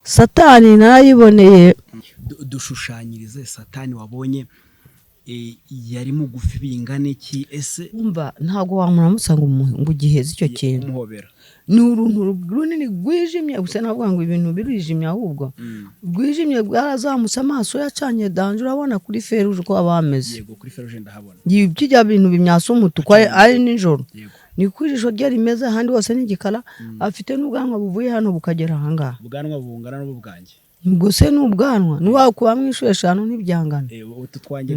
Satani narayiboneye. Dushushanyirize Satani wabonye yari mugufi bingane ki ese umva ntago wamuramusanga ngo giheze icyo kintu umuhobera ni uruntu runini gwijimye gusa navuga ngo ibintu birijimye ahubwo gwijimye bwarazamutse amaso yacanye danje urabona kuri feruje ko abameze yego kuri feruje ndahabona y'ibyo bintu bimyasa umutuku ari nijoro ni kwijisho rye rimeze handi hose n'igikara afite n'ubwanwa buvuye hano bukagera ahangaha ubwanwa bungana n'ubwanjye Gose n'ubwanwa nuwa kuba mwishwe 5 n'ibyangana ututwange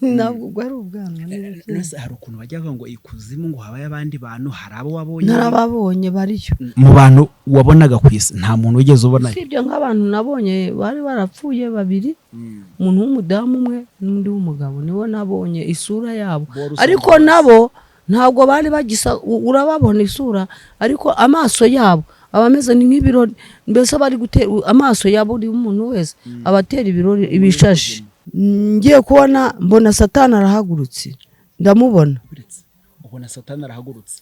ntabwo ari ubwanwa nase hari ukuntu bajyaga ngo ikuzimu ngo habaye abandi bantu harabo wabonye narababonye bariyo mu bantu wabonaga kwisi nta muntu wigeze ubona sibyo nk'abantu nabonye bari barapfuye babiri umuntu w'umudamu umwe n'undi w'umugabo niwo nabonye isura yabo ariko nabo ntabwo bari bagisa urababona isura ariko amaso yabo abameze ni nk'ibirori mbese bari gutera amaso yabo uri umuntu wese abatera ibirori ibishashi ngiye kubona mbona Satani arahagurutse ndamubona ubona Satani arahagurutse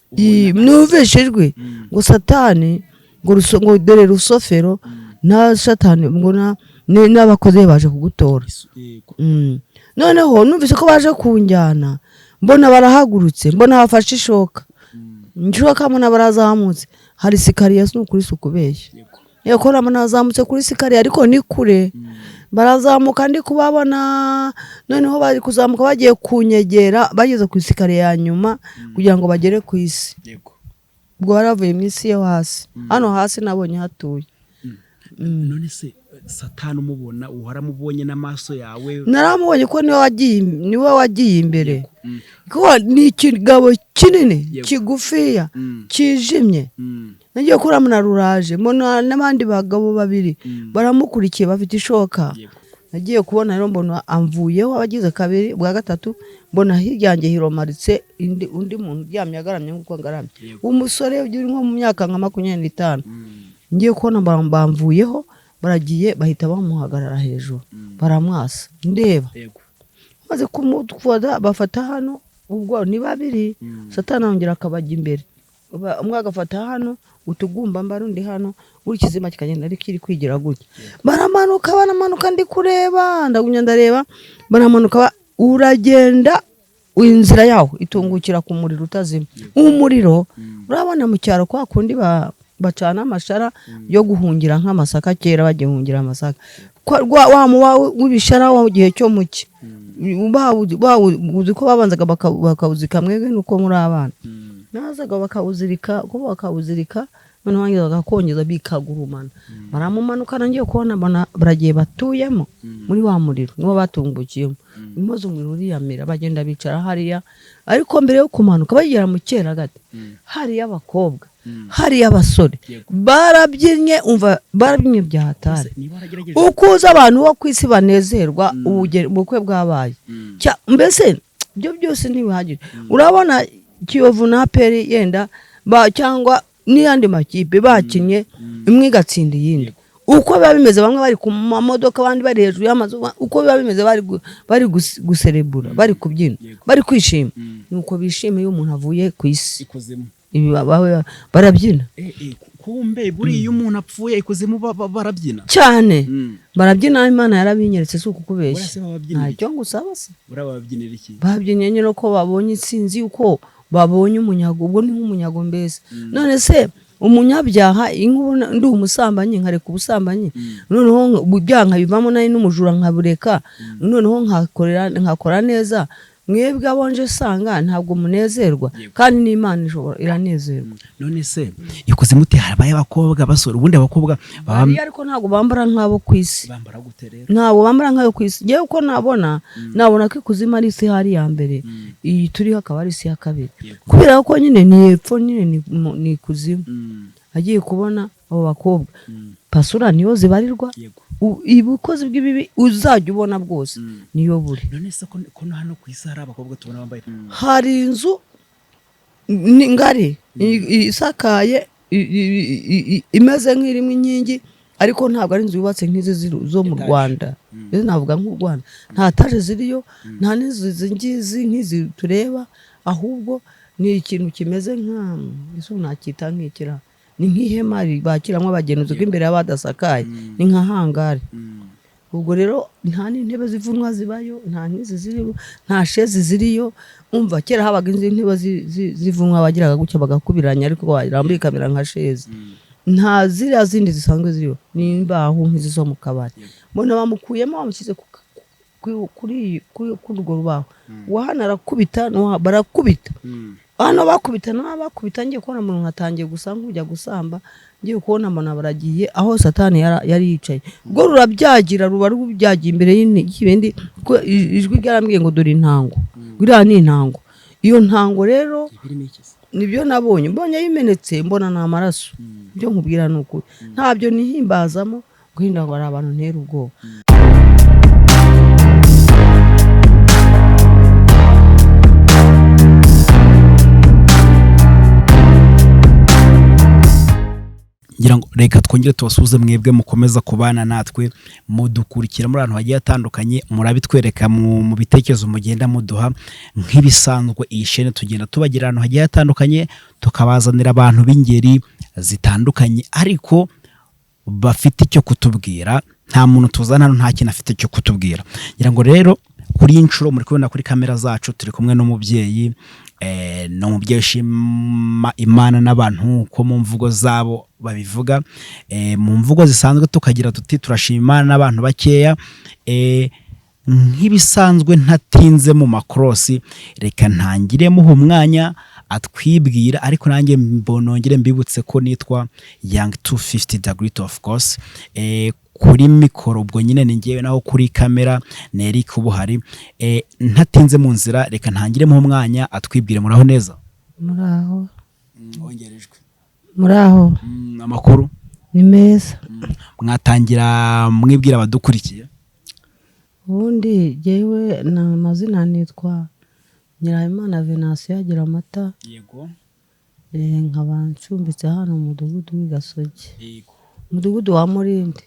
numvishijwe ngo Satani ngo dore rusofero na Satani ngo n'abakoze baje kugutora noneho numvise ko baje kunjyana mbona barahagurutse mbona bafashe ishoka njyoka mbona barazamutse hari sikariya n'ukuri sukubeshye yako ramana azamutse kuri sikariya ariko ni kure barazamuka ndi kubabona noneho bari kuzamuka bagiye kunyegera bageze ku sikariya ya nyuma kugira ngo bagere ku isi ubwo baravuye mu isi yo hasi hano hasi nabonye hatuye none se Satani umubona uharamubonye n'amaso yawe naramubonye ko niwe wagiye imbere ko ni ikigabo kinini kigufiya kijimye nagiye kuramuna ruraje mbona n'abandi bagabo babiri baramukurikiye bafite ishoka nagiye kubona rero mbona amvuyeho abagize kabiri bwa gatatu mbona hiryange hiromaritse undi muntu ryamye agaramye nkuko ngaramye umusore uri nko mu myaka nka 25 ngiye kubona bamvuyeho baragiye bahita bamuhagarara hejuru baramwasa ndeba maze kumutwada bafata hano ubwo ni babiri Satani ongera akabajya imbere umwe agafata hano utugumba mbarundi hano uri kizima kikagenda ari kiri kwigira gutya baramanuka ndi kureba ndagunya ndareba baramanuka uragenda inzira yaho itungukira ku muriro utazima umuriro urabona mu cyaro kwa kundi bacana amashara yo guhungira nk'amasaka kera bagihungira amasaka wa muwa w'ibishara wa gihe cyo muki uzi ko babanzaga bakawuzika mwege nuko muri abana nazaga bakawuzirika ko bakawuzirika none wangiza gakongeza bikagurumana baramumanuka nangiye kubona baragiye batuyemo muri wa muriro niwo batungukiyemo imozo umuriro uriyamira bagenda bicara hariya ariko mbere yo kumanuka bagera mu kera gate hariya abakobwa hariya abasore barabyinnye umva barabyinnye byahatari ukuza abantu bo kwisi banezerwa ubukwe bwabaye mbese byo byose ntibihagire urabona Kiyovu na Peri yenda cyangwa n'iyandi makipe bakinye imwe gatsinda yindi uko biba bimeze bamwe bari ku mamodoka abandi bari hejuru y'amazu uko biba bimeze bari guserebura bari kubyina bari kwishima nuko bishimiye iyo umuntu avuye ku isi ibi barabyina kumbe buri iyo umuntu apfuye ikuzimu barabyina cyane barabyina Imana yarabinyeretse suko kubeshya ntacyo ngusaba se urababyinira iki babyinye nyine ko babonye itsinzi uko babonye umunyago ubwo ni nk'umunyago mbese none se umunyabyaha inkubona ndi umusambanyi nkareka ubusambanyi noneho byanka bivamo nari n'umujura nkabureka noneho nkakora neza mwebwe abonje sanga ntabwo munezerwa kandi n'Imana ishobora iranezerwa none se ikuzimu te harabaye abakobwa basore ubundi abakobwa ariko ntabwo bambara nk'abo kwisi bambara gute rero ntabwo bambara nk'ayo kwisi ngiye uko nabona ko ikuzimu ari isi hari ya mbere iyi turiho akaba ari isi ya kabiri kubera ko nyine ni epfo nyine ni ikuzimu agiye kubona abo bakobwa pasura niyo zibarirwa ibukozi bw'ibibi uzajya ubona bwose niyo buri none se ko hano ku isi hari abakobwa tubona bambaye hari inzu ngari isakaye imeze nk'irimo inkingi ariko ntabwo ari inzu yubatse nk'izi zo mu Rwanda navuga nk'u Rwanda nta taje ziriyo nta n'inzu nk'izi tureba ahubwo ni ikintu kimeze izo nakita nk'ikira ni nk'ihema bakiramo abagenuzi bw'imbere y'abadasakaye ni nka hangari. Ubwo rero nta n'intebe zivunwa zibayo, nta n'izi ziriyo, nta shezi ziriyo. Umva kera habaga inzi intebe zivunwa bagiraga gutya bagakubiranya ariko barambuye kamera nka shezi. Nta ziriya zindi zisanzwe ziriyo, ni imbaho nk'izi zo mu kabari. Mbona bamukuyemo bamushyize kuri urwo rubaho. Wahana arakubita barakubita. Hano bakubita ngiye kubona umuntu nkatangiye gusa nk'ujya gusamba, ngiye kubona mbona baragiye aho Satani yari yicaye. Ubwo rurabyagira ruba rubyagiye imbere y'ibindi, ijwi ryarambwiye ngo dore intango. Buriya ni intango. Iyo ntango rero nibyo nabonye, mbonye yimenetse mbona namaraso. Byo nkubwira nuko ntabyo nihimbazamo guhinda ngo ari abantu ntera ubwoba. ngira ngo reka twongere tubasuze mwebwe mukomeza kubana natwe mudukurikira muri ahantu hagiye atandukanye, murabitwereka mu bitekerezo mugenda muduha. Nk'ibisanzwe iyi chaîne tugenda tubagira ahantu hagiye atandukanye, tukabazanira abantu b'ingeri zitandukanye ariko bafite icyo kutubwira. Nta muntu tuzana hano nta kintu afite icyo kutubwira. Ngira ngo rero kuri inshuro muri kubona kuri kamera zacu turi kumwe n'umubyeyi no mubyeyi ushima Imana n'abantu ko mu mvugo zabo babivuga, mu mvugo zisanzwe tukagira tuti turashima Imana n'abantu bakeya. Nk'ibisanzwe ntatinze mu makrosi, reka ntangire muha umwanya atwibwira, ariko nanjye mbonongere mbibutse ko nitwa Young 250 degree of course. Kuri mikoro ubwo nyine ni ngewe, naho kuri kamera ni Eric ubuhari. Ntatinze mu nzira, reka ntangire mu mwanya atwibwire. Muraho neza? Muraho. Ongerejwe. Muraho. Amakuru ni meza. Mwatangira mwibwira abadukurikiye? Ubundi jewe na mazina nitwa Nyirayimana Venansiyo agira amata. Yego. Nkaba ncumbitse hano mu mudugudu w'Igasogi. Yego. Umudugudu wa Murindi.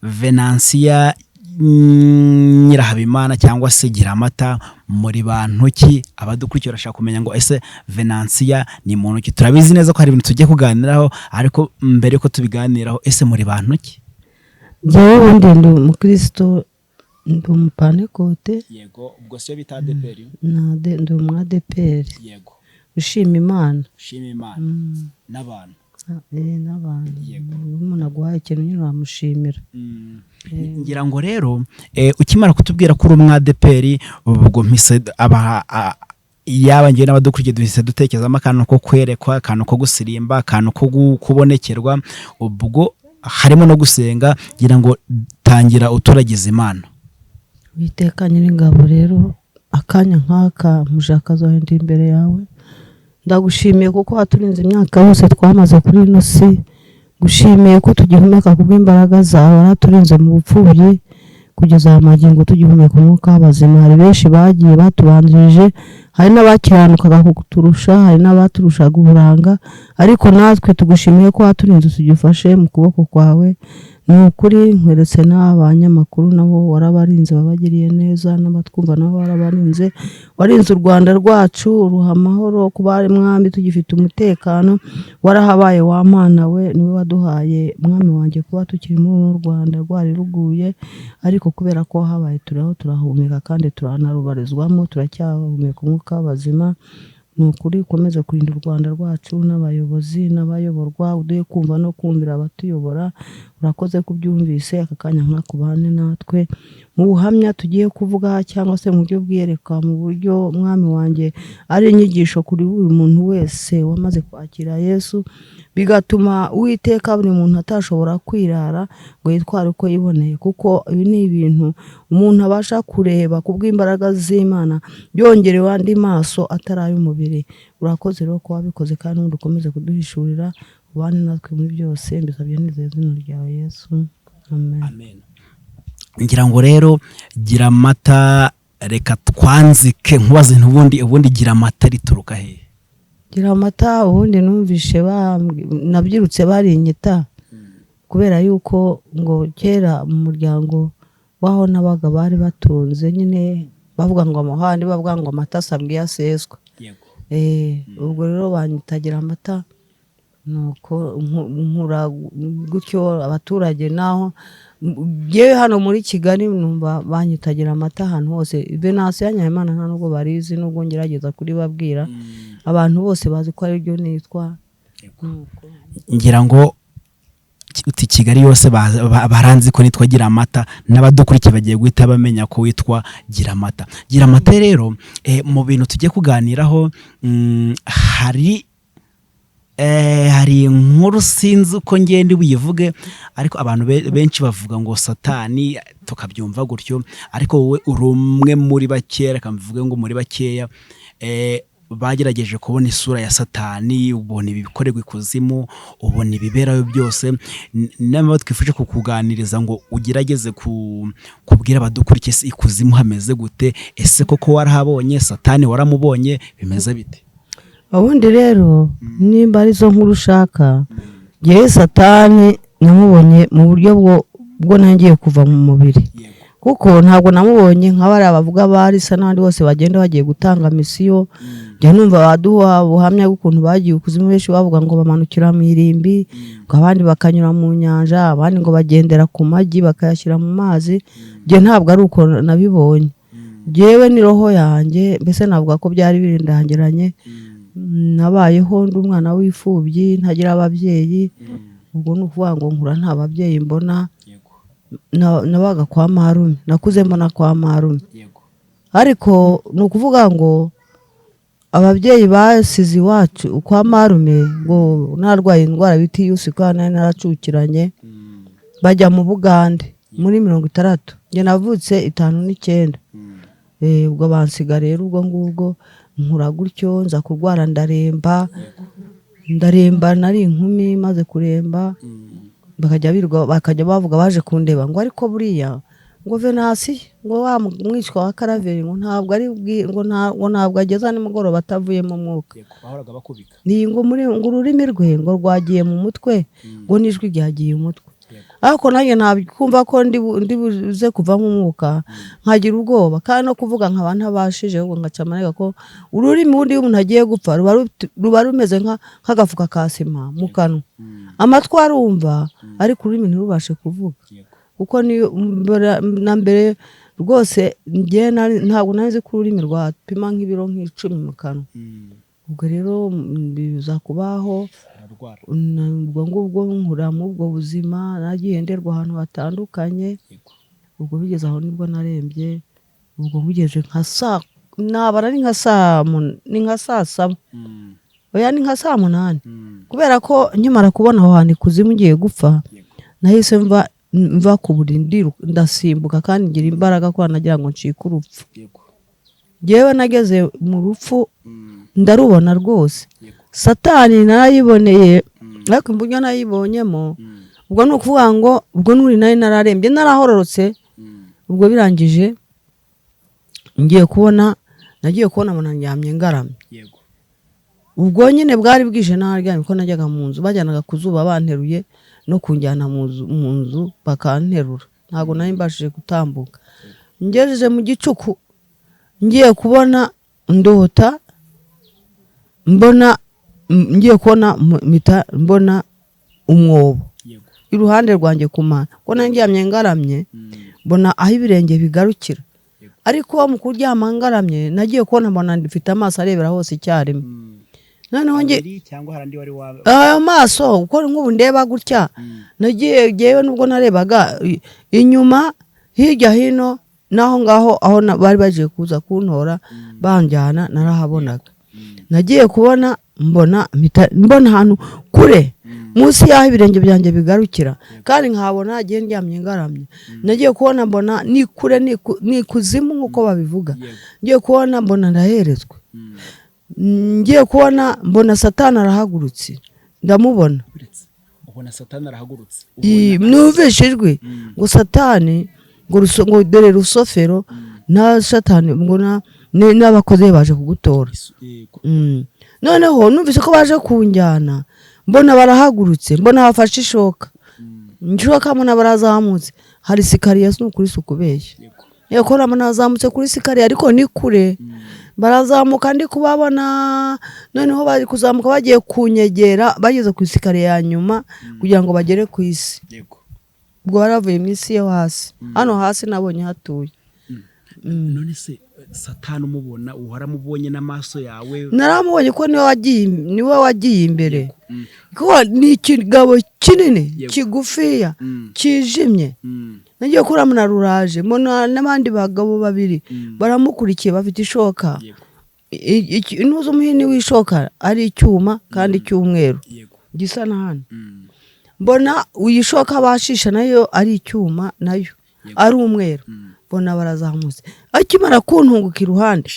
Venansiyo Nyirahabimana cyangwa se gira amata, muri bantu ki? Abadukurikira barashaka kumenya ngo ese Venansiyo ni muntu ki? Turabizi neza ko hari ibintu tugiye kuganiraho, ariko mbere ko tubiganiraho, ese muri bantu ki? Jewe ubundi ndi umukristo, ndi umupantekote. Yego. Ubwo siyo bita ADPR? Ndi umwadeperi. Yego. Ushima Imana. Ushima Imana n'abantu. N'abantu. Umuntu aguhaye ikintu nyine uramushimira. Ngira ngo rero ukimara kutubwira ko uri umwadeperi, ubwo mpise yaba ngiye n'abadukurikiye duhise dutekerezamo akantu ko kwerekwa, akantu ko gusirimba, akantu ko kubonekerwa, ubwo harimo no gusenga. Ngira ngo tangira uturagize Imana. Witeka Nyir'ingabo rero akanya nk'aka mujakaza ndi imbere yawe, ndagushimiye kuko waturinze imyaka yose twamaze kuri ino si. Gushimiye ko tugihumeka kubw'imbaraga zawe, waraturinze mu bupfubyi kugeza amagingo tugihumeka umwuka w'abazima. Hari benshi bagiye batubanjirije, hari n'abakiranukaga kuturusha, hari n'abaturushaga uburanga, ariko natwe tugushimiye ko waturinze tugifashe mu kuboko kwawe. Ni ukuri nkweretse n'abanyamakuru nabo warabarinze, babagiriye neza, n'abatwumva nabo warabarinze. Warinze u Rwanda rwacu ruha amahoro, kuba ari mwami tugifite umutekano. Warahabaye wa Mana we, niwe waduhaye mwami wanjye kuba tukiri muri Rwanda rwari ruguye, ariko kubera ko habaye turahumeka kandi turanarubarizwamo, turacyahumeka umwuka w'abazima. Ni ukuri ukomeze kurinda u Rwanda rwacu n'abayobozi n'abayoborwa, uduhe kumva no kumvira abatuyobora. Urakoze kubyumvise aka kanya nkakubane natwe mu buhamya tugiye kuvuga, cyangwa se mu buryo bwiyereka, mu buryo mwami wanjye ari inyigisho kuri buri muntu wese wamaze kwakira Yesu, bigatuma Uwiteka buri muntu atashobora kwirara ngo yitware uko yiboneye, kuko ibi ni ibintu umuntu abasha kureba kubw'imbaraga z'Imana byongerewe andi maso atari ay'umubiri. Urakoze rero ko wabikoze, kandi udukomeze kuduhishurira, ubane natwe muri byose. Mbisabye nizeye izina ryawe Yesu, amen. Amen. Ngira ngo rero gira amata, reka twanzike nkubaze ubundi gira amata rituruka he? Gira amata ubundi numvishe nabyirutse barinyita, kubera yuko ngo kera mu muryango waho nabaga bari batunze, nyine bavuga ngo amahandi bavuga ngo amata asabwe yaseswa. Yego. Ubwo rero banyitagira amata, nuko nkura gutyo abaturage naho yewe hano muri Kigali numva banyitagira amata ahantu hose Venansi ya Nyayimana nta nubwo barizi nubwo ngerageza kuri babwira abantu bose bazi ko ari ryo nitwa ngira ngo uti Kigali yose baranzi ko nitwa gira amata n'abadukurikiye bagiye guhita bamenya ko witwa gira amata. Gira amata rero mu bintu tujye kuganiraho hari inkuru sinzi uko ngende buyivuge ariko abantu benshi bavuga ngo Satani tukabyumva gutyo ariko wowe uri umwe muri bakeya reka mvuge ngo muri bakeya bagerageje kubona isura ya Satani ubona ibikorerwa ikuzimu ubona ibiberayo byose n'abo twifuje kukuganiriza ngo ugerageze kubwira abadukurikiye ikuzimu hameze gute ese koko warahabonye Satani waramubonye bimeze bite? Ubundi rero nimba ari zo nkuru ushaka yewe Satani namubonye mu buryo bwo ntangiye kuva mu mubiri kuko ntabwo namubonye nk'abari bavuga barisa n'andi bose bagenda bagiye gutanga misiyo njya numva baduha buhamya bw'ukuntu bagiye ukuzimu benshi bavuga ngo bamanukira mu irimbi ngo abandi bakanyura mu nyanja abandi ngo bagendera ku magi bakayashyira mu mazi njye ntabwo ari uko nabibonye jewe ni roho yanjye mbese navuga ko byari birindangiranye nabayeho ndi umwana w'ifubyi ntagira ababyeyi ubwo ni ukuvuga ngo nkura nta babyeyi mbona nabaga kwa marume nakuze mbona kwa marume ariko ni ukuvuga ngo ababyeyi basize iwacu kwa marume ngo narwaye indwara bita iyusi kandi naracukiranye bajya mu Bugande muri 60 njye navutse 59 ubwo bansiga rero ubwo ngubwo nkura gutyo nza kurwara ndaremba nari inkumi maze kuremba bakajya bavuga baje kundeba ngo ariko buriya ngo Venansi ngo wa mwishwa wa Karaveri ngo ntabwo ari ngo ntabwo ageza nimugoroba atavuye mu mwuka bahoraga bakubika ni ngo ururimi rwe ngo rwagiye mu mutwe ngo nijwi ryagiye umutwe ariko nanjye nakumva ko ndi buze kuva mu mwuka nkagira ubwoba kandi no kuvuga nkaba ntabashije ngo ngacamanega ko ururimi undi umuntu agiye gupfa ruba rumeze nk'agafuka ka sima mu kanwa amatwi arumva ariko ururimi ntirubashe kuvuga kuko ni na mbere rwose njye ntabwo nazi ko ururimi rwapima nk'ibiro nk'icumi mu kanwa ubwo rero biza kubaho ubwo ngubwo nkura mu ubwo buzima nagiye nderwa ahantu hatandukanye ubwo bigeze aho nibwo narembye ubwo bigeze nabara ni nka saa 7 oya ni nka saa 8 kubera ko nkimara kubona aho hantu ikuzimu ngiye gupfa nahise mva ku burindi ndasimbuka kandi ngira imbaraga ko nagira ngo ncike urupfu jewe nageze mu rupfu ndarubona rwose Satani narayiboneye ariko mbunyo nayibonyemo ubwo ni ukuvuga ngo ubwo nuri nari nararembye narahororotse ubwo birangije nagiye kubona mbona ndyamye ngaramye ubwo nyine bwari bwije naryamye ko najyaga mu nzu bajyanaga kuzuba banteruye no kunjyana mu nzu bakanterura ntago nari mbashije gutambuka ngejeje mu gicuku ngiye kubona ndota ngiye kubona mbona umwobo iruhande rwanjye kumana ko nandyamye ngaramye mbona aho ibirenge bigarukira ariko mu kuryama ngaramye nagiye kubona mbona ndifite amaso arebera hose icyarimwe noneho cyangwa harandi wari ayo maso uko nk'ubu ndeba gutya nagiye yewe nubwo narebaga inyuma hirya hino naho ngaho aho bari bagiye kuza kuntora banjyana narahabonaga nagiye kubona mbona ahantu kure munsi y'aho ibirenge byanjye bigarukira kandi nkabona agiye ndyamye ngaramye nagiye kubona mbona ni kure ni ikuzimu nk'uko babivuga ngiye kubona mbona ndaherezwe ngiye kubona mbona Satani arahagurutse ndamubona ubona Satani arahagurutse numvishijwe ngo Satani ngo dore rusofero na Satani ngo n'abakozi baje kugutora noneho numvise ko baje kunjyana mbona barahagurutse mbona bafashe ishoka inshoka mbona barazamutse hari sikariya n'ukuri sukubeshya yakora mbona azamutse kuri sikariya ariko ni kure barazamuka ndi kubabona noneho bari kuzamuka bagiye kunyegera bageze ku isikariye ya nyuma kugira ngo bagere ku isi. Ubwo baravuye mu isi yo hasi, hano hasi nabonye hatuye. None se Satani umubona uharamubonye n'amaso yawe? Naramubonye ko niwe wagiye imbere, kuko ni ikigabo kinini kigufiya kijimye. Nagiye kuramuna ruraje mbona n'abandi bagabo babiri baramukurikiye bafite ishoka. Intuzo umuhini w'ishoka ari icyuma kandi cy'umweru gisa na hano. Mbona uyishoka bashisha nayo ari icyuma nayo ari umweru. Mbona barazamutse akimara kuntunguka iruhande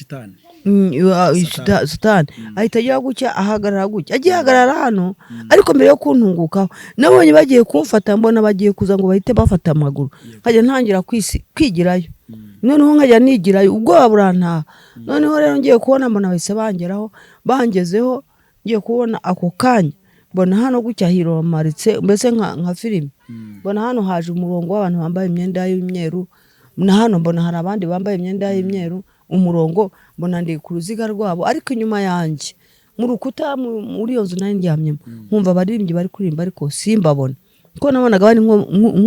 Satani ahita ajya gucya ahagarara gutya. Agiye hagarara hano ariko mbere yo kuntungukaho nabonye bagiye kumfata, mbona bagiye kuza ngo bahite bafata amaguru. Nkajya ntangira kwigirayo, noneho nkajya nigirayo ubwoba burantaha. Noneho rero ngiye kubona mbona bahise bangeraho, bangezeho ngiye kubona ako kanya mbona hano gutya hiromaritse mbese nka filime. Mbona hano haje umurongo w'abantu bambaye imyenda y'imyeru, na hano mbona hari abandi bambaye imyenda y'imyeru umurongo. Mbona ndi ku ruziga rwabo, ariko inyuma yanjye mu rukuta muri iyo nzu nari ndyamyemo nkumva abaririmbyi bari kuririmba ariko simbabona, kuko nabonaga bari nko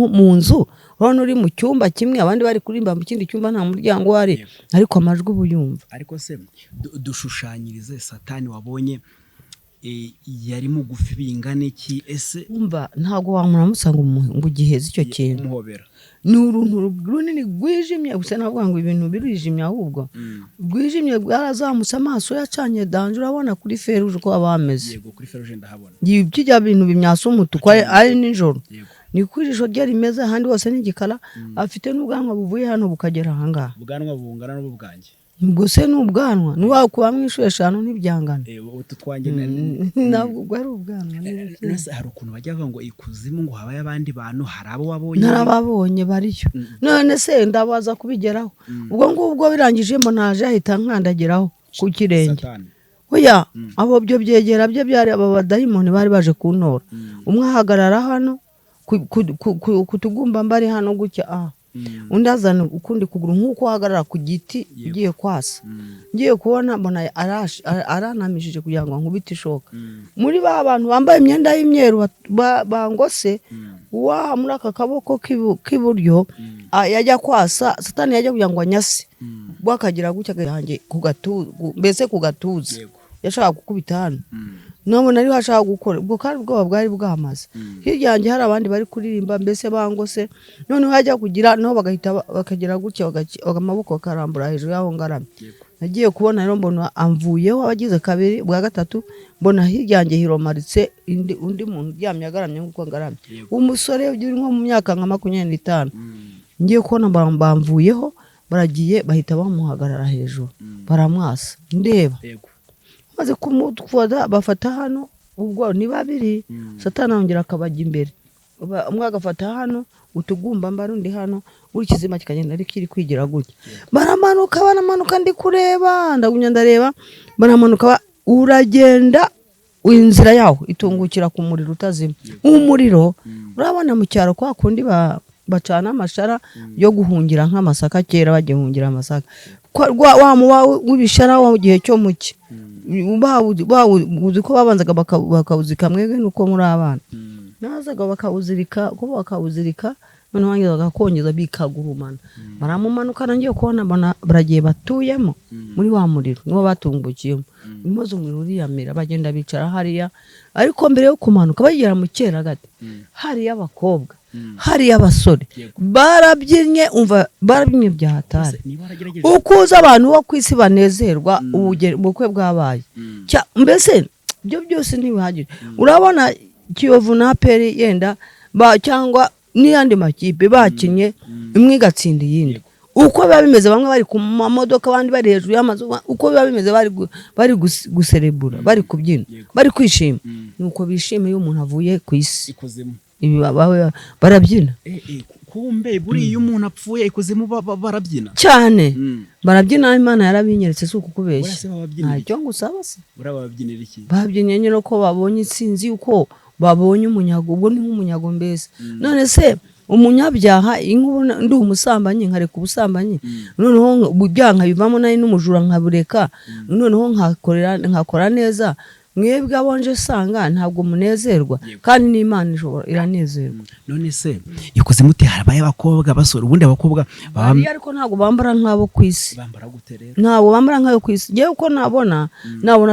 mu nzu, urabona uri mu cyumba kimwe abandi bari kuririmba mu kindi cyumba nta muryango wari, ariko amajwi ubuyumva. Ariko se dushushanyirize Satani wabonye yari mugufi bingana iki? Ese umva ntago wamuramutsa ngo giheze icyo kintu, umuhobera ni uruntu runini rwijimye. Gusa navuga ngo ibintu birijimye, ahubwo rwijimye bwarazamutse, amaso yacanye danje, urabona kuri feruje uko abameze. Yego kuri feruje ndahabona kijya bintu bimyasa umutuku ari nijoro. Ni kuri ijoro rye rimeze, ahandi hose n'igikara. Afite n'ubwanwa buvuye hano bukagera ahangaha. Ubwanwa bungana n'ubwanjye ubwo se n'ubwanwa niwakuba mw'ishuri 5 ntibyangana. Utu twanjye ntabwo ubwo ari ubwanwa. Nase hari ukuntu bajya bavuga ngo ikuzimu ngo habaye abandi bantu, hari abo wabonye? Narababonye bariyo. None se ndabaza kubigeraho. Ubwo ngubwo birangije mbona aje ahita nkandageraho ku kirenge. Oya abo byo byegera bye byari aba badayimoni bari baje kuntora. Umwe ahagarara hano kutugumba mbari hano gutya undi azana ukundi kuguru nk'uko ahagarara ku giti ugiye kwasa. Ngiye kubona mbona aranamishije kugira ngo nkubite ishoka. Muri ba bantu bambaye imyenda y'imyeru bangose muri aka kaboko k'iburyo yajya kwasa, Satani yajya kugira ngo anyase bwakagira gutya gange ku gatuza, mbese ku gatuza yashaka gukubita hano. None ari hashaka gukora ubwo kandi bwo bwari bwamaze. Hirya yanjye hari abandi bari kuririmba mbese bangose, none hajya kugira no bagahita bakagira gutya amaboko karambura hejuru yaho ngaramye. Nagiye kubona rero mbona amvuyeho abagize kabiri bwa gatatu, mbona hirya yanjye hiromaritse undi muntu ryamye agaramye nkuko ngaramye, umusore uri nko mu myaka nka 25. Ngiye kubona bamvuyeho baragiye bahita bamuhagarara hejuru baramwasa ndeba. Maze kumutwada bafata hano, ubwo ni babiri. Satani ongera akabajya imbere, umwe agafata hano utugumba mbarundi hano, uri kizima kikagenda ari kiri kwigira gutya. Baramanuka ndi kureba, ndagunya ndareba, baramanuka uragenda inzira yaho itungukira ku muriro utazima. Umuriro urabona mu cyaro kwa kundi bacana amashara yo guhungira nk'amasaka, kera bagihungira amasaka wa muwa w'ibishara wa gihe cyo muke. Uzi ko babanzaga bakawuzika mwege nuko muri abana nazaga bakawuzirika ko bakawuzirika, none wangiza bagakongeza bikagurumana. Baramumanukana ngiye kubona baragiye batuyemo muri wa muriro niwo batungukiyemo. Imoze umuriro uriyamira bagenda bicara hariya, ariko mbere yo kumanuka bagera mu kera gati hari abakobwa hari abasore barabyinnye, umva barabyinnye byahatari. Ukuza abantu bo kwisi banezerwa ubukwe bwabaye. Mbese byo byose ntibihagije. Urabona Kiyovu na Peri yenda cyangwa n'iyandi makipe bakinye imwe igatsinda iyindi, uko biba bimeze bamwe bari ku mamodoka abandi bari hejuru y'amazu, uko biba bimeze bari guserebura, bari kubyina, bari kwishima. Nuko bishimiye umuntu avuye ku isi ibi barabyina. Kumbe buri iyo umuntu apfuye ikuzimu barabyina cyane. Barabyina, Imana yarabinyeretse suko kubeshya. Ntacyo ngusaba se urababyinira iki? Babyinye nyine ko babonye itsinzi, uko babonye umunyago, ubwo ni nk'umunyago mbese. None se umunyabyaha ndi umusambanyi nkareka ubusambanyi noneho bujyanka bivamo nari n'umujura nkabureka noneho nkakora neza mwebwe abonje sanga ntabwo munezerwa kandi n'Imana iranezerwa. None se ikuzimu te harabaye abakobwa basore ubundi abakobwa ariko ntabwo bambara nk'abo kwisi, bambara gute rero? ntabwo bambara nk'ayo kwisi. Ngewe uko nabona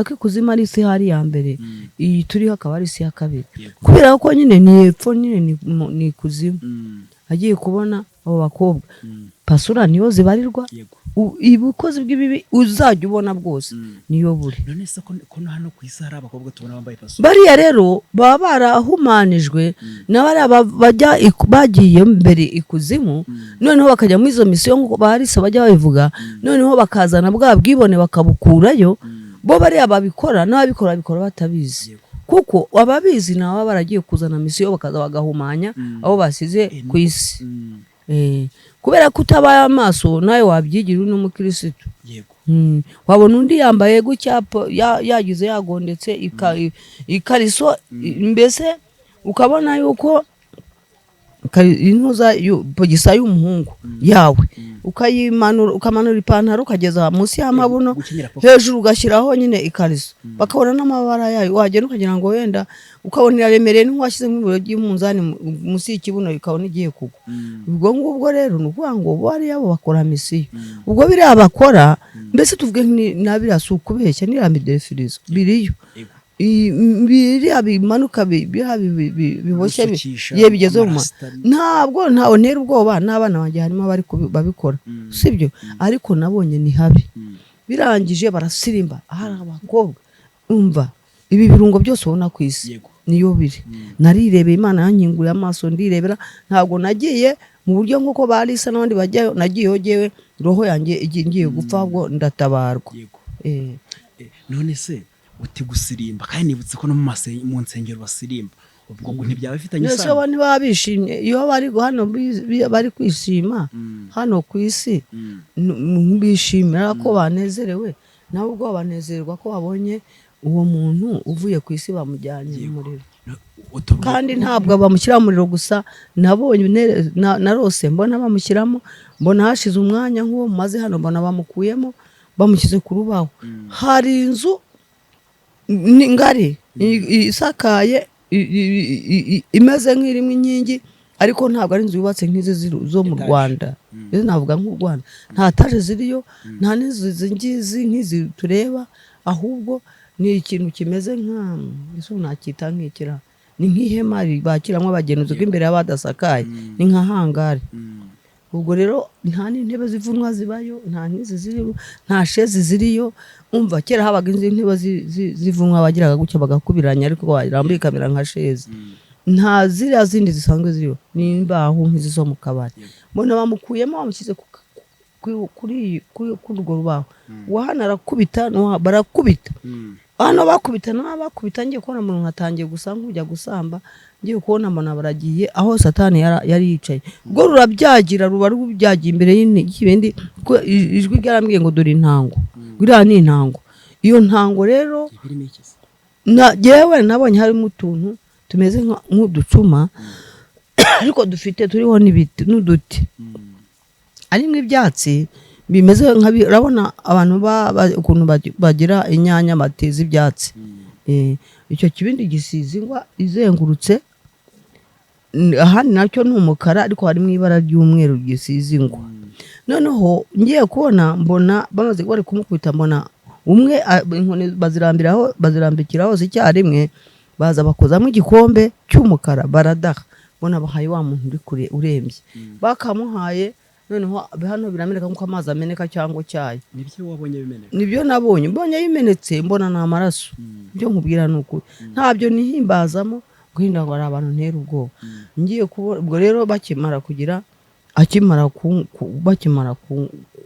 ko ikuzimu ari isi hari ya mbere, iyi turiho akaba ari isi ya kabiri, kubera ko nyine ni epfo nyine ni ikuzimu. Agiye kubona abo bakobwa pasura niyo zibarirwa, ubukozi bw'ibibi uzajya ubona bwose niyo buri. None se ko hano ku isi hari abakobwa tubona bambaye pasura? Bariya rero baba barahumanijwe n'abari bagiye mbere ikuzimu, noneho bakajya muri izo misiyo nk'uko baharisa bajya babivuga, noneho bakazana bwa bwibone bakabukurayo. Bo bariya babikora n'ababikora batabizi, kuko ababizi nabo baragiye kuzana misiyo bakaza bagahumanya abo basize ku isi. Kubera kutabaye amaso nawe wabyigira uri n'umukirisitu. Wabona undi yambaye gucyapo yagize yagondetse ikariso mbese ukabona yuko intuza pogisa y'umuhungu yawe ukamanura ipantaro ukageza munsi y'amabuno hejuru ugashyiraho nyine ikariso, bakabona n'amabara yayo, wagenda ukagira ngo wenda ukabona iraremereye n'uwashyize nk'ibiro ry'umunzani munsi y'ikibuno ikabona igiye kugwa. Ubwo ngubwo rero ni ukuvuga ngo bari yabo bakora misiyo. Ubwo biriya bakora mbese tuvuge nabiriya si ukubeshya, n'iriya midefirizo biriyo biriya bimanuka biboshye bigeze mu ntabwo ntera ubwoba. n'abana banjye harimo bari babikora sibyo, ariko nabonye ni habi. Birangije barasirimba, ahari abakobwa umva ibi birungo byose ubona ku isi niyo biri. Narirebeye, Imana yankinguye amaso ndirebera, ntabwo nagiye mu buryo nk'uko barisa n'abandi bajyayo, nagiyeho jewe roho yanjye ngiye gupfa ahubwo ndatabarwa. None se uti gusirimba kandi nibutse ko no mu nsengero basirimba, ubwo ngo ntibyaba bifitanye isano? Nese bo niba bishimye iyo bari hano bari kwishima hano ku isi, bishimira ko banezerewe, nabo ubwo banezerwa ko babonye uwo muntu uvuye ku isi bamujyanye mu muriro. Kandi ntabwo bamushyira mu muriro gusa, nabonye narose mbona bamushyiramo, mbona hashize umwanya nk'uwo maze hano mbona bamukuyemo bamushyize ku rubaho. Hari inzu ngari isakaye imeze nk'irimo inkingi, ariko ntabwo ari inzu yubatse nk'izi zo mu Rwanda. Navuga nk'u Rwanda nta taje ziriyo, nta n'inzu nk'izi tureba, ahubwo ni ikintu kimeze nakita nk'ikira, ni nk'ihema bakiramo abagenzi imbere y'abadasakaye, ni nka hangari. Ubwo rero nta n'intebe zivunwa zibayo, nta n'izi ziriyo, nta shezi ziriyo. Umva kera habaga intebe zivunwa bagiraga gutya bagakubiranya, ariko barambuye kamera nka shezi. Nta ziriya zindi zisanzwe ziriyo, ni imbaho nk'izi zo mu kabari. Mbona bamukuyemo bamushyize kuri urwo rubaho, wahana arakubita barakubita, hano bakubita ngiye kubona umuntu atangiye gusa nk'ujya gusamba, ngiye kubona mbona baragiye aho Satani yari yicaye. Ubwo rurabyagira, ruba rubyagiye imbere y'ibindi, ijwi ryarambwiye ngo dore intango, buriya ni intango. Iyo ntango rero jewe nabonye harimo utuntu tumeze nk'uducuma ariko turiho n'uduti, harimo ibyatsi bimeze urabona abantu ukuntu bagira inyanya bateza ibyatsi. Icyo kibindi gisize ingwa izengurutse, ahandi nacyo ni umukara ariko harimo ibara ry'umweru gisize ingwa. Noneho ngiye kubona mbona bamaze bari kumukubita, mbona umwe inkoni bazirambikiraho icyarimwe, baza bakozamo igikombe cy'umukara baradaha, mbona bahaye wa muntu uri kure urembye, bakamuhaye. Noneho hano birameneka nk'uko amazi ameneka cyangwa cyayi. Nibyo wabonye bimeneka? Nibyo nabonye, mbonye bimenetse, mbona namaraso. Byo nkubwira nuko ntabyo nihimbazamo guhinda ngo ari abantu ntera ubwoba. Ngiye ubwo rero bakimara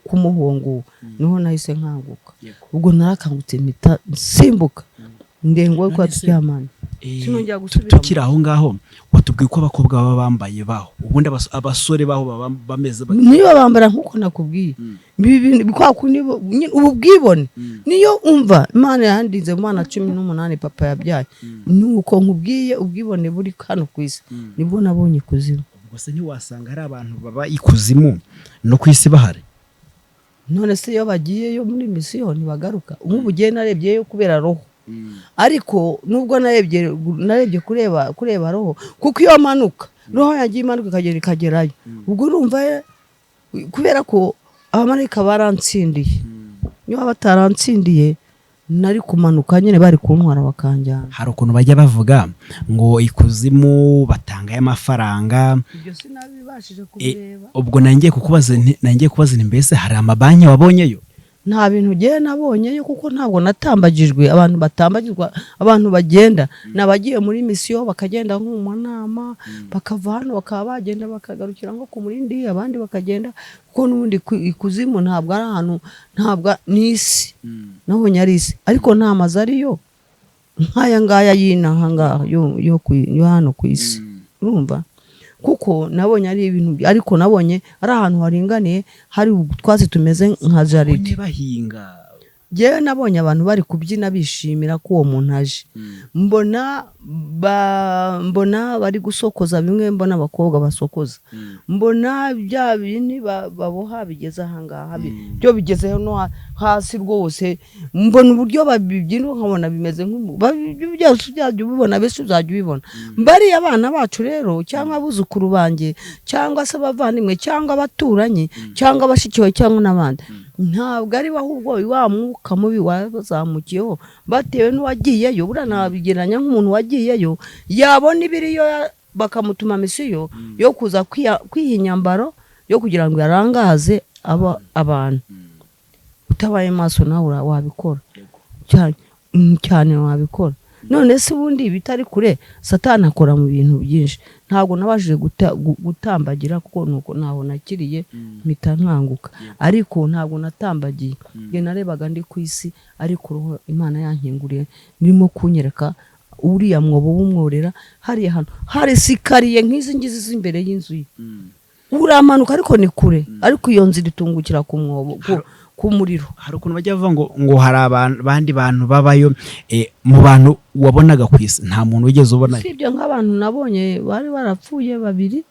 kumuhongo niho nahise nkanguka. Ubwo narakangutse mpita nsimbuka ndengo ko turyamana. Tukiri aho ngaho watubwiye ko abakobwa baba bambaye baho, ubundi abasore baho baba bameze niyo bambara nk'uko nakubwiye. Kwa kundi ubu bwibone niyo umva Imana yandinze mu bana 18 papa yabyaye, nuko nkubwiye ubwibone buri hano ku isi nibwo nabonye kuzimu. ubuse ntiwasanga hari abantu baba ikuzimu no ku isi bahari. None se iyo bagiyeyo muri misiyo ntibagaruka. Nk'ubu ugiye narebyeyo kubera roho, ariko nubwo narebye kureba roho, kuko iyo manuka roho yagiye imanuka ikagerayo, ubwo urumva kubera ko abamarayika barantsindiye. Niba bataransindiye nari kumanuka nyine bari kuntwara bakanjyana. Hari ukuntu bajya bavuga ngo ikuzimu batangaye amafaranga, ibyo sinabibashije kubireba. Ubwo nangiye kubaza mbese hari amabanki wabonyeyo? Nta bintu ugiye nabonyeyo kuko ntabwo natambagijwe. Abantu batambagizwa, abantu bagenda nabagiye muri misiyo bakagenda nko mu nama, bakava hano bakaba bagenda bakagarukira nko ku murindi, abandi bakagenda kuko n'ubundi ikuzimu ntabwo ari ahantu, ntabwo ni isi. Nabonye ari isi, ariko nta mazu ariyo nk'aya ngaya y'inaha ngaha yo hano ku isi, urumva. Kuko nabonye ari ibintu, ariko nabonye ari ahantu haringaniye, hari utwatsi tumeze nka jaride bahinga. Jewe nabonye abantu bari kubyina bishimira ko uwo muntu aje. Mbona bari gusokoza bimwe, mbona abakobwa basokoza, mbona bya bintu baboha bigeze ahangaha, byo bigezeho no hasi rwose. Mbona uburyo babibyina nkabona bimeze byose ubibona, bese uzajya ubibona. Mbari abana bacu rero, cyangwa abuzukuru banjye, cyangwa se abavandimwe, cyangwa abaturanyi, cyangwa abashikiwe, cyangwa n'abandi, ntabwo ari ahubwo wa mwuka mubi wazamukiyeho batewe n'uwagiyeyo. Buriya nabigeranya nk'umuntu wagiyeyo, yabona ibiriyo bakamutuma misiyo yo kuza kwiha inyambaro yo kugira ngo yarangaze abantu. Utabaye maso nawe wabikora cyane wabikora. None se ubundi bitari kure, Satani akora mu bintu byinshi. Ntabwo nabashije gutambagira kuko nuko naho nakiriye mpita nkanguka, ariko ntabwo natambagiye. Nge narebaga ndi ku isi, ariko roho Imana yankinguriye nirimo kunyereka uriya mwobo w'umworera hariya hano, hari sikariye nk'izi ngizi z'imbere y'inzu ye. Uramanuka ariko ni kure, ariko iyo nzira itungukira ku mwobo ku muriro. Hari ukuntu bajya bavuga ngo hari abandi bantu babayo, mu bantu wabonaga ku isi nta muntu wigeze ubona. Sibyo nk'abantu nabonye bari barapfuye babiri,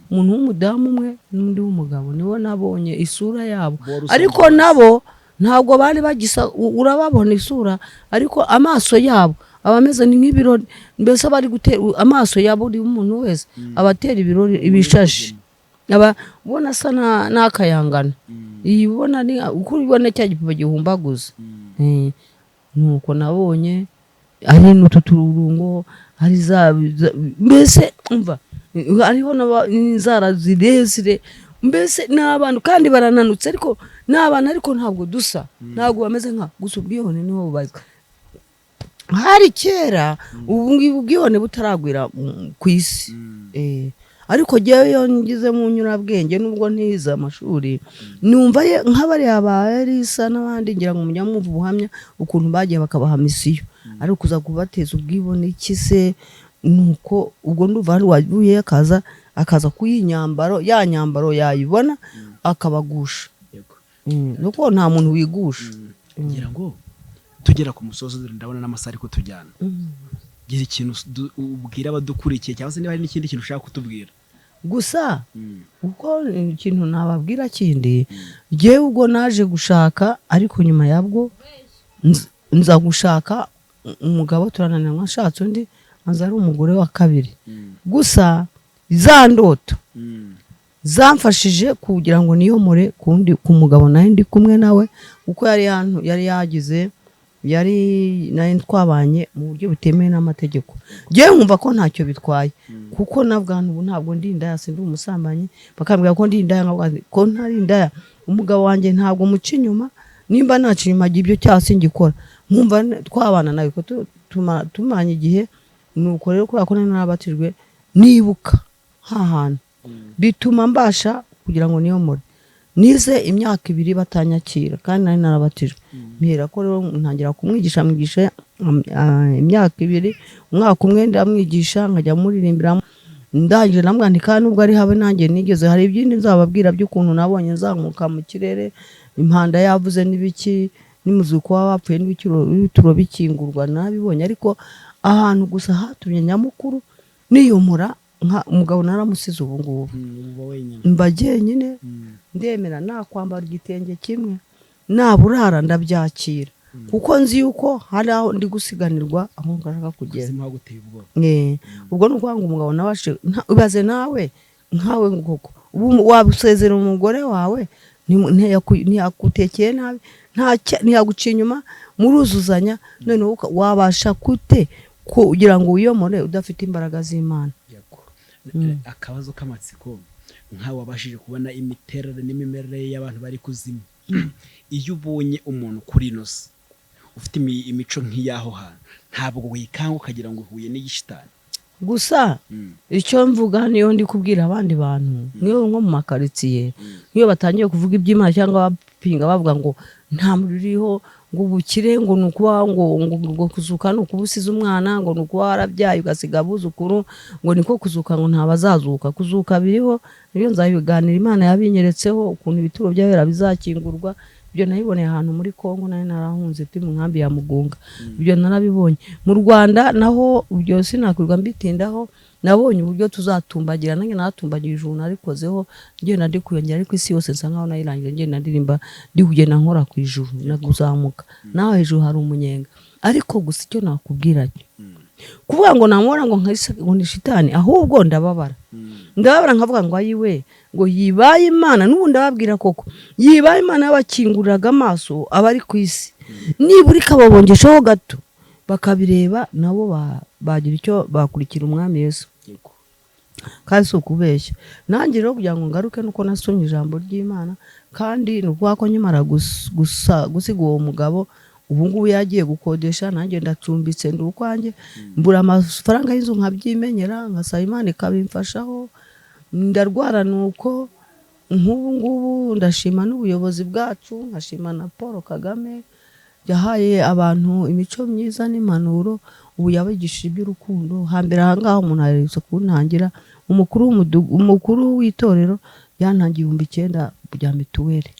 umuntu w'umudamu umwe n'undi w'umugabo, nibo nabonye isura yabo, ariko nabo ntabwo bari bagisa, urababona isura ariko amaso yabo abameze ni nk'ibirori, mbese bari gutera amaso yabo buri umuntu wese abatera ibirori ibishashi, abona asa n'akayangana. Ibona ni uko ubona cya gipupa gihumbaguza. Nuko nabonye ari n'ututurungo, ari mbese umva, hariho n'inzara zirezire, mbese n'abantu kandi barananutse, ariko n'abantu ariko ntabwo dusa, ntabwo bameze nka gusa. Ubwibone niho bubazwa. Hari kera, ubu ubwibone butaragwira ku isi. Ariko jewe yo ngize mu nyurabwenge nubwo ntiza amashuri, numva nk'abari abayarisa n'abandi, ngira ngo mujya mwumva ubuhamya ukuntu bagiye bakabaha misiyo, ari kuza kubateza ubwibone kise. Nuko ubwo nduva hari wavuye akaza kuyinyambaro, ya nyambaro yayibona akabagusha. Nuko nta muntu wigusha. Ngira ngo tugera ku musozo ndabona n'amasari ko tujyana. Gira ikintu ubwira abadukurikiye, cyangwa se niba hari n'ikindi kintu ushaka kutubwira. Gusa uko ikintu nababwira kindi, jewe ubwo naje gushaka, ariko nyuma yabwo nza gushaka umugabo, turananirwa, nshatse undi aza ari umugore wa kabiri. Gusa za ndoto zamfashije kugira ngo niyomore ku mugabo nawe ndi kumwe nawe, kuko yari yagize nari twabanye mu buryo butemewe n'amategeko. Jewe nkumva ko ntacyo bitwaye, kuko nabwantu ubu ntabwo ndi indaya, ndi umusambanyi. Bakambwira ko ndi indaya, ko ntari indaya. Umugabo wanjye ntabwo muca inyuma, nimba naca inyuma ibyo cyase ngikora, nkumva twabana nawe ko tumanye igihe. Nuko rero kubera ko narabatijwe, nibuka hantu bituma mbasha kugira ngo niyomore. Nize imyaka 2 batanyakira, kandi nari narabatijwe. Mpera ko rero ntangira kumwigisha imyaka 2, umwaka umwe ndamwigisha, nkajya muririmbira, ndangije namwandika. Nubwo ari habe nanjye nigeze, hari ibyindi nzababwira by'ukuntu nabonye nzamuka mu kirere, impanda yavuze n'ibiki, n'imuzuko w'abapfuye n'ibituro bikingurwa nabibonye. Ariko ahantu gusa hatumye nyamukuru niyomora umugabo naramusize ubu ngubu mba jyenyine ndemera nakwambara igitenge kimwe naburara ndabyakira kuko nzi yuko hari aho ndi gusiganirwa aho ngashaka kugera ubwo ni ukuvuga ngo umugabo nawe ubaze nawe nkawe ngoko wabusezera umugore wawe ntiyakutekeye nabi ntiyaguciye inyuma muruzuzanya none wabasha kute kugira ngo wiyomore udafite imbaraga z'Imana. Akabazo k'amatsiko nkawe wabashije kubona imiterere n'imimerere y'abantu bari kuzimu iyo ubonye umuntu kuri inosi ufite imico nk'iyaho hantu ntabwo wikanga ukagira ngo uhuye n'igishitani gusa icyo mvuga niyo ndi kubwira abandi bantu niyo nko mu makaritsiye niyo batangiye kuvuga iby'Imana cyangwa bapinga bavuga ngo nta muririho ngo ubukire ngo nukuba ngo kuzuka nukubusiza umwana ngo nukuba warabyaye ugasiga abuzukuru ngo niko kuzuka ngo ntabazazuka kuzuka biriho niyo nzabiganira Imana yabinyeretseho ukuntu ibituro by'abera bizakingurwa ibyo nabiboneye ahantu muri Kongo nari narahunze turi mu nkambi ya Mugunga ibyo narabibonye mu Rwanda naho ibyo sinakwirwa mbitindaho nabonye uburyo tuzatumbagira nange natumbagira ijuru narikozeho ngiye nandi kuyongera ariko isi yose nsa nkaho nayirangiye ngiye nandirimba ndi kugenda nkora ku ijuru naguzamuka naho hejuru hari umunyenga ariko gusa icyo nakubwira kuvuga ngo namubona ngo ni shitani ahubwo ndababara nkavuga ngo ayiwe ngo yibaye Imana n'ubundi ababwira koko yibaye Imana y'abakinguriraga amaso abari ku isi nibura ikababongeshaho gato bakabireba nabo bagira icyo bakurikira umwami Yesu kandi si ukubeshya nanjye rero kugira ngo ngaruke nuko nasomye ijambo ry'Imana kandi nukuvuga ko nyimara gusiga uwo mugabo ubu ngubu yagiye gukodesha nanjye ndacumbitse ndi ukwanjye mbura amafaranga y'inzu nkabyimenyera ngasaba Imana ikabimfashaho ndarwara nuko nk'ubu ngubu ndashima n'ubuyobozi bwacu nkashima na Paul Kagame yahaye abantu imico myiza n'impanuro ubu yabigishije iby'urukundo hambere ahangaha umuntu aherutse kuntangira umukuru w'itorero yantangiye 9,000 bya mituweli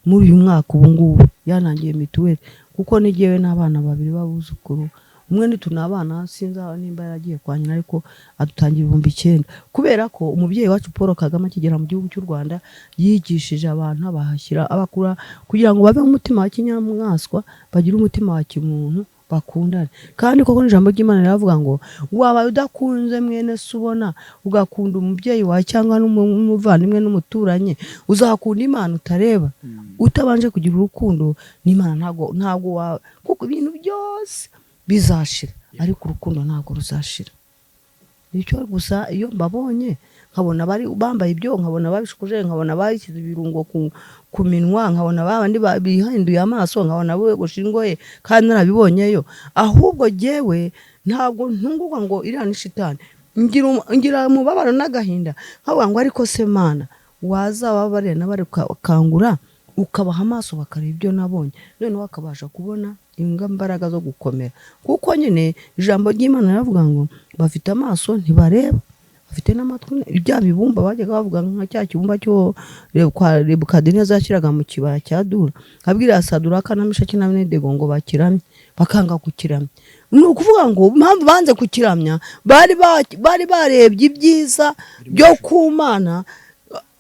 muri uyu mwaka ubu ngubu yantangiye mituweli kuko nigewe n'abana 2 babuzukuru umwe nitunabana sinza nimba yaragiye kwa nyina ariko adutangira 9,000 kubera ko umubyeyi wacu Paul Kagame akigera mu gihugu cy'u Rwanda yigishije abantu abahashyira abakura kugira ngo babe umutima wa kinyamwaswa bagira umutima wa kimuntu bakundane kandi koko n'ijambo ry'Imana riravuga ngo waba udakunze mwene subona ugakunda umubyeyi wawe cyangwa n'umuvandimwe n'umuturanye uzakunda Imana utareba utabanje kugira urukundo n'Imana ntago kuko ibintu byose bizashira ariko urukundo ntago ruzashira nicyo gusa iyo mbabonye nkabona bari bambaye ibyo nkabona babishukuje nkabona bashyize ibirungo ku minwa nkabona babandi bihinduye amaso nkabona we gushingoye kandi narabibonyeyo ahubwo jewe ntabwo ntungurwa ngo iriya ni shitani ngira mubabaro n'agahinda nkavuga ngo ariko se Mana wazababare nabari kangura ukabaha amaso bakareba ibyo nabonye none wakabasha kubona imbaraga zo gukomera kuko nyine ijambo ry'Imana riravuga ngo bafite amaso ntibareba bafite n'amatwi ibya bibumba bajyaga bavuga nka cya kibumba cyo kwa Nebukadineza zashyiraga mu kibaya cya Dura kabwira Saduraka na Meshaki na Abednego ngo bakiramye bakanga kukiramya ni ukuvuga ngo mpamvu banze kukiramya bari barebye ibyiza byo kumana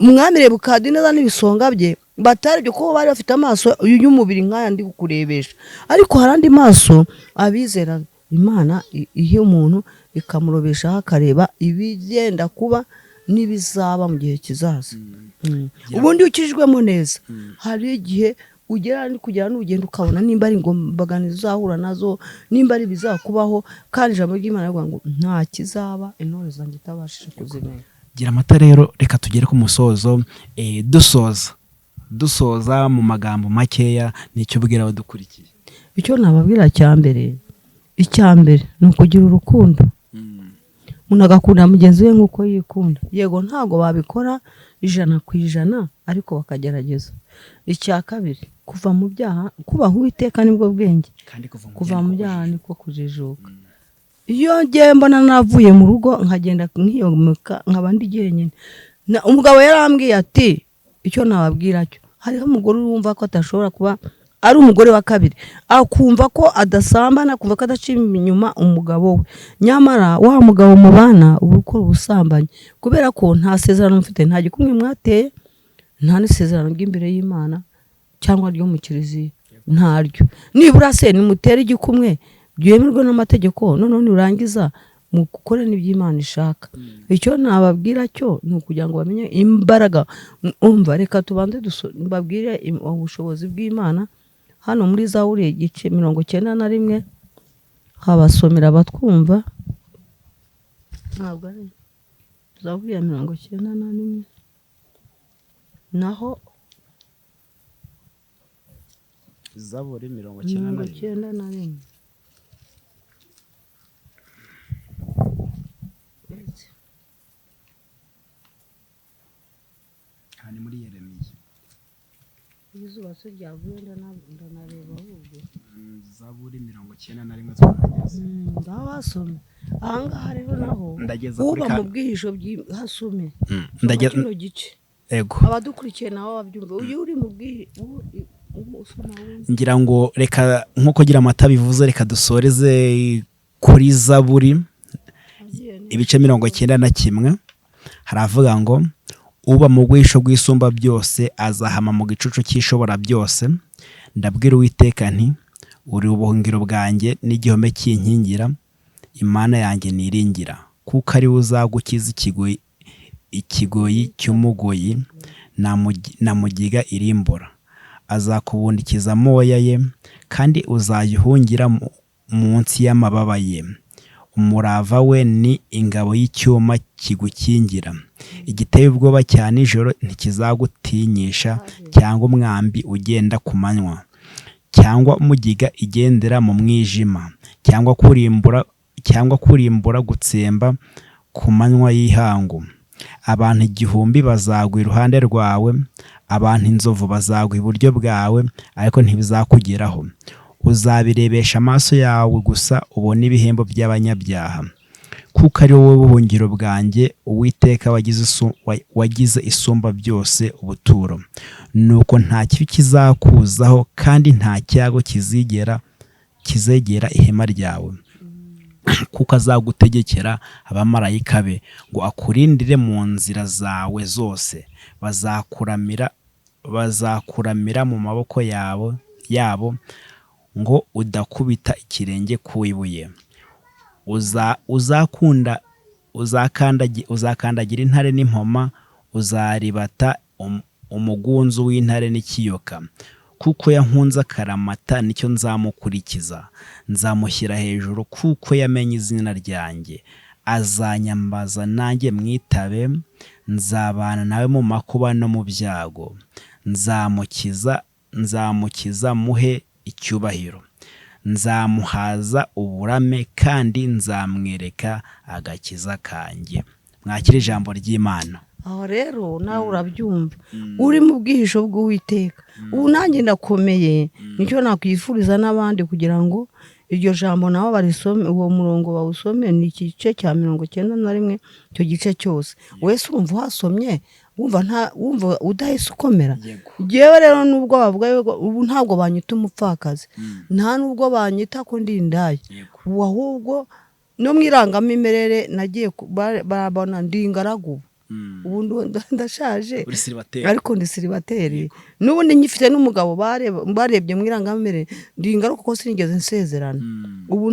umwami Nebukadineza n'ibisonga bye batarebye ko bari bafite amaso y'umubiri nk'aya ndi kukurebesha ariko harandi maso abizera Imana iyo umuntu ikamurobesha akareba ibigenda kuba n'ibizaba mu gihe kizaza ubundi ukijwemo neza hari igihe ugera n'ugenda ukabona nimba ari ingombagani uzahura nazo nimba ari bizakubaho kandi ijambo ry'Imana rivuga ngo nta kizaba intore zanjye itabashije kuzimenya gira amata rero reka tugere ku musozo dusoza mu magambo makeya nicyo ubwira abadukurikiye icyo nababwira icyambere ni ukugira urukundo umuntu agakunda mugenzi we nk'uko yikunda yego ntago babikora 100% ariko bakagerageza icya kabiri kuva mu byaha kubaha Uwiteka nibwo bwenge kuva mu byaha niko kujijuka iyo ngiye mbona navuye mu rugo nkagenda nkiyomuka nkabandi jyenyine umugabo yarambwiye ati icyo nababwira cyo hariho umugore urumva ko atashobora kuba ari umugore wa kabiri akumva ko adasambana, akumva ko adacima inyuma umugabo we, nyamara wa mugabo mubana uba ukora ubusambanyi kubera ko nta sezerano mufite, nta gikumwe mwateye, nta n'isezerano ry'imbere y'Imana cyangwa ryo mu kiliziya, ntaryo. Nibura se nimutere igikumwe byemerwa n'amategeko, none nirangiza mukore n'iby'Imana ishaka. Icyo nababwira cyo ni ukugira ngo bamenye imbaraga. Umva, reka tubanze mbabwire ubushobozi bw'Imana. Hano muri Zaburi igice 91 habasomera abatwumva, ntabwo ari Zaburi ya 91 naho Zaburi 91 hani muri Yeremiya. Izuba se ryavuye ndanareba ahubwo Zaburi 91 twageze. Ndabasome ahangaha rero naho ndageza kuri uba mu bwihisho hasome ndageza kino gice. Ego Abadukurikiye naho babyumva, uyu uri mu ngira ngo reka nkuko gira amata bivuze, reka dusoreze kuri Zaburi ibice 91. Haravuga ngo uba mu bwisho bw'isumba byose azahama mu gicucu cy'ishobora byose. Ndabwira Uwiteka nti uri ubuhungiro bwanjye n'igihome cy'inkingira, Imana yanjye niringira, kuko ari uzagukiza ikigoyi cy'umugoyi na mugiga irimbura. Azakubundikiza amoya ye kandi uzayihungira munsi y'amababa ye. Umurava we ni ingabo y'icyuma kigukingira. Igiteye ubwoba cya nijoro ntikizagutinyisha, cyangwa umwambi ugenda ku manywa, cyangwa umugiga igendera mu mwijima, cyangwa kurimbura gutsemba ku manywa y'ihangu. Abantu 1000 bazagwa iruhande rwawe, abantu inzovu bazagwa iburyo bwawe, ariko ntibizakugeraho. Uzabirebesha amaso yawe gusa ubone ibihembo by'abanyabyaha, kuko ari wowe buhungiro bwanjye, Uwiteka wagize isumba byose ubuturo. Nuko nta kibi kizakuzaho, kandi nta cyago kizegera ihema ryawe, kuko azagutegekera abamarayika be ngo akurindire mu nzira zawe zose. Bazakuramira mu maboko yabo ngo udakubita ikirenge ku ibuye. Uzakandagira intare n'impoma, uzaribata umugunzu w'intare n'ikiyoka. Kuko yankunze akaramata nicyo nzamukurikiza, nzamushyira hejuru kuko yamenye izina ryanjye. Azanyambaza nanjye mwitabe, nzabana nawe mu makuba no mu byago. Nzamukiza muhe icyubahiro, nzamuhaza uburame kandi nzamwereka agakiza kanjye. Mwakira ijambo ry'Imana. Aho rero nawe urabyumva, uri mu bwihisho bw'Uwiteka. Ubu nanjye ndakomeye, nicyo nakwifuriza n'abandi kugira ngo iryo jambo nabo barisome, uwo murongo bawusome. Ni igice cya 91 icyo gice cyose. Wese urumva uhasomye wumva udahise ukomera. Jewe rero nubwo bavuga ubu ntabwo banyita umupfakazi, nta nubwo banyita ko ndi indaya, ahubwo no mwirangamimerere nagiye barabona ndi ingaragu. Ubu ndashaje ariko ndi siribateri, n'ubundi nyifite n'umugabo barebye mwirangamimerere ndi ingaruka ko sinigeze nsezerana. Ubu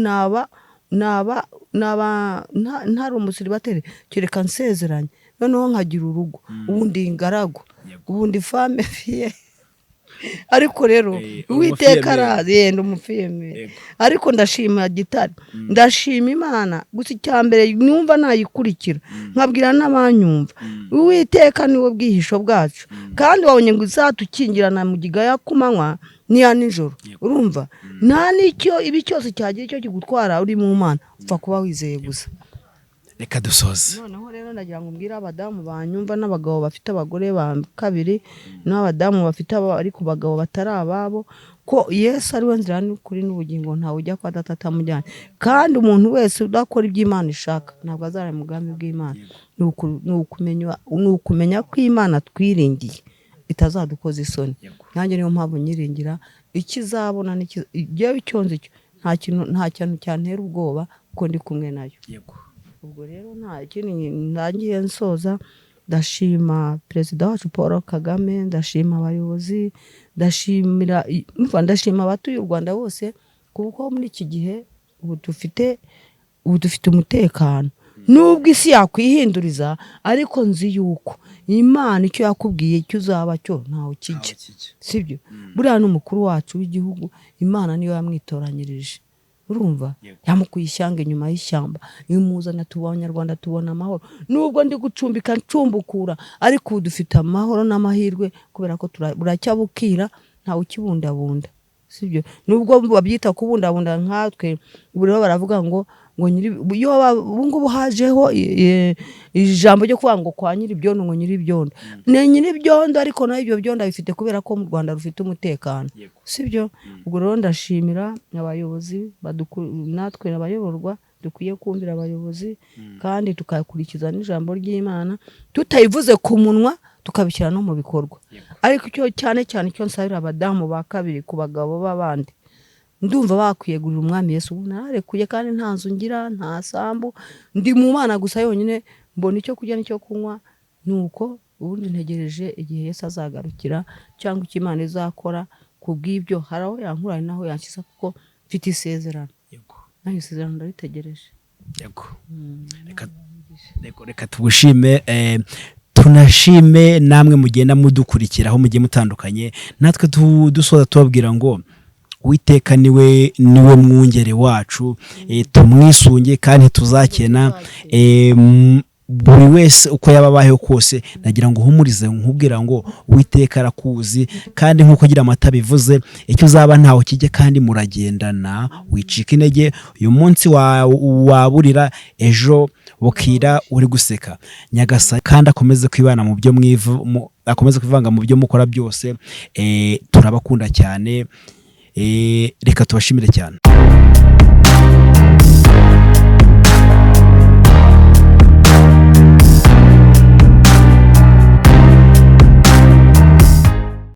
ntari umusiribateri kereka nsezeranye, noneho nkagira urugo. Ubu ndi ingaragu, ubu ndi femme fille. Ariko rero Uwiteka aragenda umufiyeme. Ariko ndashima gitari, ndashima Imana gusa icyambere numva nayikurikira, nkabwira n'abanyumva. Uwiteka niwe bwihisho bwacu, kandi wabonye ngo izatukingirana mu gigaya kumanywa niya nijoro. Urumva nta nicyo ibi cyose cyagira icyo kigutwara uri mu Mana, upfa kuba wizeye gusa. Reka dusoze. Noneho rero ndagira ngo mbwira abadamu banyumva n'abagabo bafite abagore ba kabiri, n'abadamu bafite ariko bagabo batari ababo, ko Yesu ari we nzira n'ukuri n'ubugingo, ntawe ujya kwa Data atamujyanye. Kandi umuntu wese udakora iby'Imana ishaka ntabwo azara mu bwami bw'Imana. Ni ukumenya ko Imana twiringiye itazadukoza isoni. Nanjye niyo mpamvu nyiringira ikizabona n'igihe cyonze cyo nta kintu cyantera ubwoba kuko ndi kumwe nayo. Yego. Ubwo rero nta kintu ntangiye nsoza, ndashima perezida wacu Paul Kagame, ndashima abayobozi, ndashima abatuye u Rwanda bose kuko muri iki gihe ubu dufite umutekano. Nubwo isi yakwihinduriza ariko nzi yuko Imana icyo yakubwiye icyo uzaba cyo ntaho kijya, sibyo? Buriya n'umukuru wacu w'igihugu Imana niyo yamwitoranyirije, urumva, yamukuye ishyanga inyuma y'ishyamba, imuzana Abanyarwanda tubona amahoro. Nubwo ndi gucumbika ncumbukura ariko ubu dufite amahoro n'amahirwe kubera ko buracyabukira ntawe ukibundabunda, sibyo? Nubwo babyita kubundabunda nkatwe, ubu rero baravuga ngo ubungubu hajeho ijambo ryo kuvuga ngo kwa nyiribyondo ngo nyiribyondo ni nyiribyondo, ariko nayo ibyo byondo bifite kubera ko mu Rwanda rufite umutekano, sibyo? Ubwo rero ndashimira abayobozi natwe abayoborwa dukwiye kumvira abayobozi kandi tukakurikiza n'ijambo ry'Imana, tutayivuze ku munwa tukabishyira no mu bikorwa. Ariko icyo cyane icyo nsabira abadamu ba kabiri ku bagabo b'abandi, ndumva bakwiyegurira umwami Yesu. Nararekuye kandi nta nzu ngira, nta sambu, ndi mu Mana gusa yonyine, mbona icyo kurya n'icyo kunywa, nuko ubundi ntegereje igihe Yesu azagarukira cyangwa icyo Imana izakora. Kubw'ibyo hari aho yankura naho yankiza kuko mfite isezerano. Yego. Nayo isezerano ndaritegereje. Yego. Reka tugushime, tunashime namwe mugenda mudukurikira aho mugiye mutandukanye, natwe dusoza tubabwira ngo Uwiteka niwe mwungere wacu, tumwisunge kandi tuzakena. Buri wese uko yababayeho kose, nagira ngo uhumurize nkubwira ngo Uwiteka arakuzi, kandi nkuko agira amata bivuze, icyo uzaba ntaho kijye kandi muragendana, wicika intege. Uyu munsi waburira, ejo bukira uri guseka. Nyagasani kandi akomeze kwibana mu byo akomeze kwivanga mu byo mukora byose. Turabakunda cyane, reka tubashimire cyane.